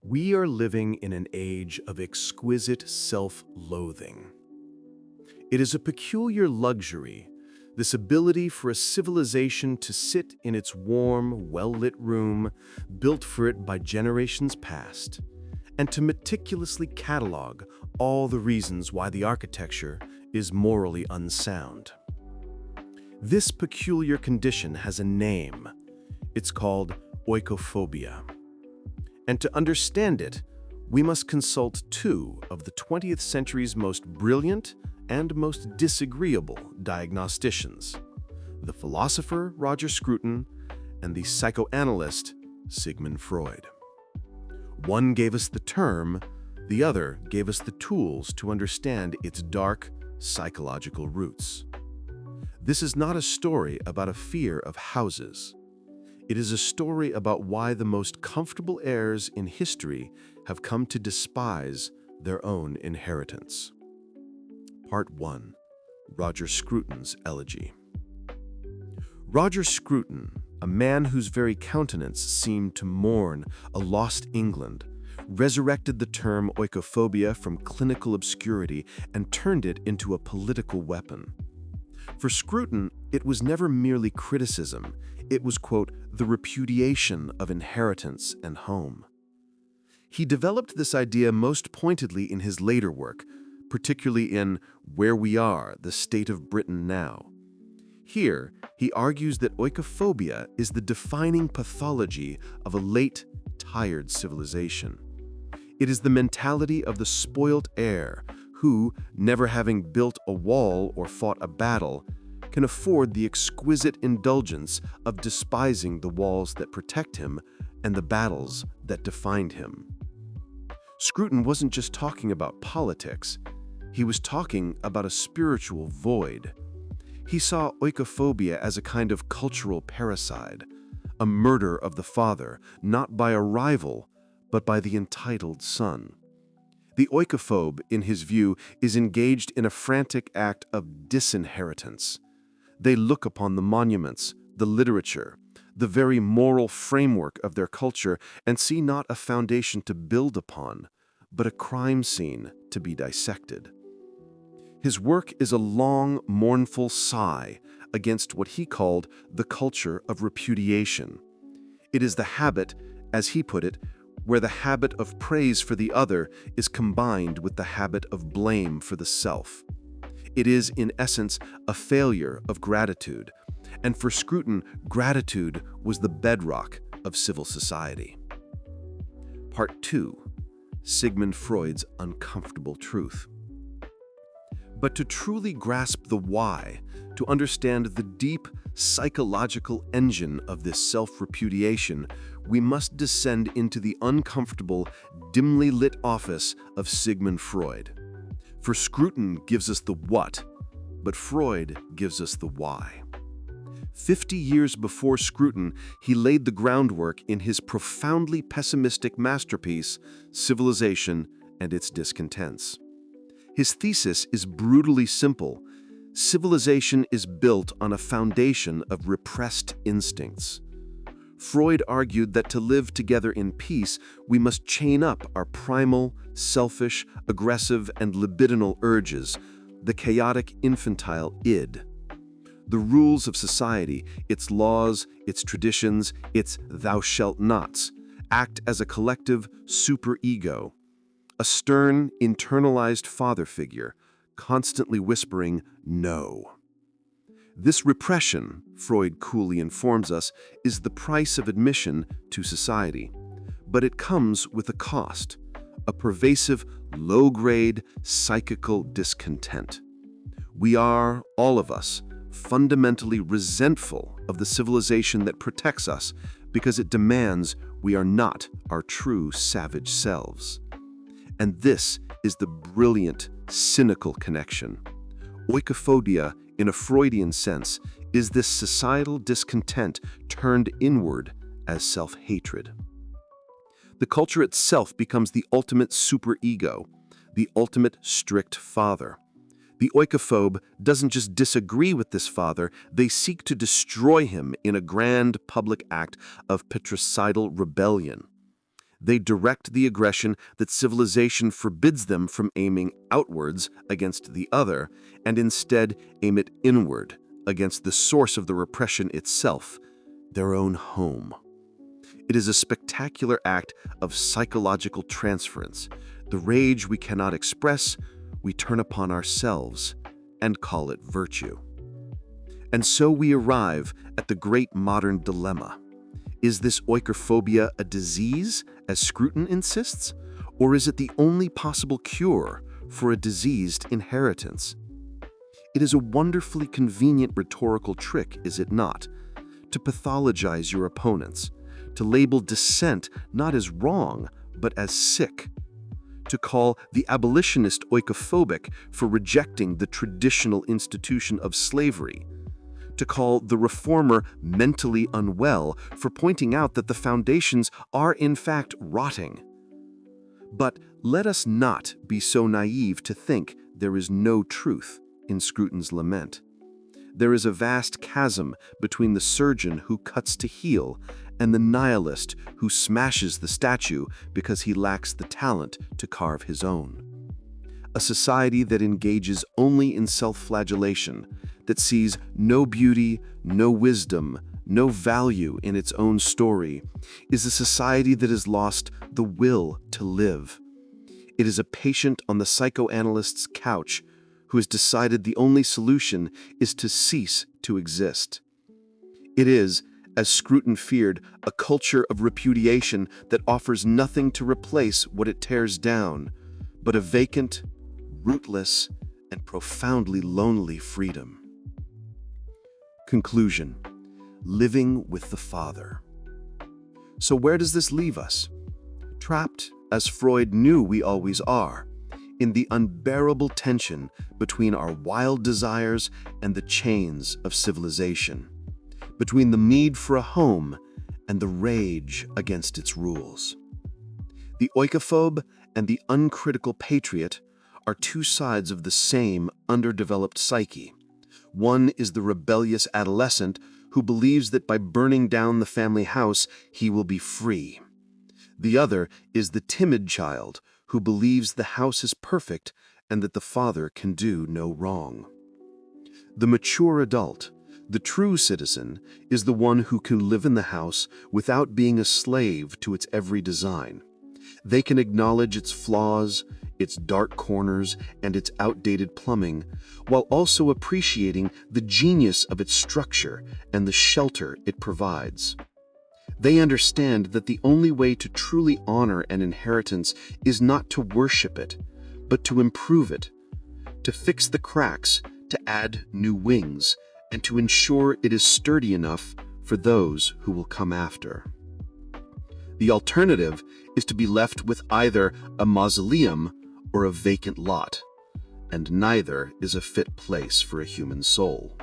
We are living in an age of exquisite self-loathing. It is a peculiar luxury, this ability for a civilization to sit in its warm, well-lit room, built for it by generations past, and to meticulously catalog all the reasons why the architecture is morally unsound. This peculiar condition has a name. It's called oikophobia. And to understand it, we must consult two of the 20th century's most brilliant and most disagreeable diagnosticians, the philosopher Roger Scruton and the psychoanalyst Sigmund Freud. One gave us the term, the other gave us the tools to understand its dark psychological roots. This is not a story about a fear of houses. It is a story about why the most comfortable heirs in history have come to despise their own inheritance. Part 1. Roger Scruton's Elegy. Roger Scruton, a man whose very countenance seemed to mourn a lost England, resurrected the term oikophobia from clinical obscurity and turned it into a political weapon. For Scruton, it was never merely criticism. It was, quote, the repudiation of inheritance and home. He developed this idea most pointedly in his later work, particularly in Where We Are, the State of Britain Now. Here, he argues that oikophobia is the defining pathology of a late, tired civilization. It is the mentality of the spoilt heir who, never having built a wall or fought a battle, can afford the exquisite indulgence of despising the walls that protect him and the battles that defined him. Scruton wasn't just talking about politics. He was talking about a spiritual void. He saw oikophobia as a kind of cultural parricide, a murder of the father, not by a rival, but by the entitled son. The oikophobe, in his view, is engaged in a frantic act of disinheritance. They look upon the monuments, the literature, the very moral framework of their culture and see not a foundation to build upon, but a crime scene to be dissected. His work is a long, mournful sigh against what he called the culture of repudiation. It is the habit, as he put it, where the habit of praise for the other is combined with the habit of blame for the self. It is, in essence, a failure of gratitude, and for Scruton, gratitude was the bedrock of civil society. Part 2. Sigmund Freud's uncomfortable truth. But to truly grasp the why, to understand the deep psychological engine of this self-repudiation, we must descend into the uncomfortable, dimly lit office of Sigmund Freud. For Scruton gives us the what, but Freud gives us the why. 50 years before Scruton, he laid the groundwork in his profoundly pessimistic masterpiece, Civilization and Its Discontents. His thesis is brutally simple. Civilization is built on a foundation of repressed instincts. Freud argued that to live together in peace, we must chain up our primal, selfish, aggressive, and libidinal urges, the chaotic infantile id. The rules of society, its laws, its traditions, its thou shalt nots, act as a collective superego, a stern, internalized father figure, constantly whispering no. This repression, Freud coolly informs us, is the price of admission to society. But it comes with a cost, a pervasive, low-grade, psychical discontent. We are, all of us, fundamentally resentful of the civilization that protects us because it demands we are not our true savage selves. And this is the brilliant, cynical connection. Oikophobia, in a Freudian sense, is this societal discontent turned inward as self-hatred. The culture itself becomes the ultimate superego, the ultimate strict father. The oikophobe doesn't just disagree with this father, they seek to destroy him in a grand public act of patricidal rebellion. They direct the aggression that civilization forbids them from aiming outwards against the other, and instead aim it inward against the source of the repression itself, their own home. It is a spectacular act of psychological transference. The rage we cannot express, we turn upon ourselves and call it virtue. And so we arrive at the great modern dilemma. Is this oikophobia a disease, as Scruton insists, or is it the only possible cure for a diseased inheritance? It is a wonderfully convenient rhetorical trick, is it not, to pathologize your opponents, to label dissent not as wrong, but as sick, to call the abolitionist oikophobic for rejecting the traditional institution of slavery, to call the reformer mentally unwell for pointing out that the foundations are in fact rotting. But let us not be so naive to think there is no truth in Scruton's lament. There is a vast chasm between the surgeon who cuts to heal and the nihilist who smashes the statue because he lacks the talent to carve his own. A society that engages only in self-flagellation, that sees no beauty, no wisdom, no value in its own story, is a society that has lost the will to live. It is a patient on the psychoanalyst's couch who has decided the only solution is to cease to exist. It is, as Scruton feared, a culture of repudiation that offers nothing to replace what it tears down, but a vacant, rootless, and profoundly lonely freedom. Conclusion: living with the Father. So where does this leave us? Trapped, as Freud knew we always are, in the unbearable tension between our wild desires and the chains of civilization, between the need for a home and the rage against its rules. The oikophobe and the uncritical patriot are two sides of the same underdeveloped psyche. One is the rebellious adolescent who believes that by burning down the family house, he will be free. The other is the timid child who believes the house is perfect and that the father can do no wrong. The mature adult, the true citizen, is the one who can live in the house without being a slave to its every design. They can acknowledge its flaws, its dark corners, and its outdated plumbing, while also appreciating the genius of its structure and the shelter it provides. They understand that the only way to truly honor an inheritance is not to worship it, but to improve it, to fix the cracks, to add new wings, and to ensure it is sturdy enough for those who will come after. The alternative is to be left with either a mausoleum or a vacant lot, and neither is a fit place for a human soul.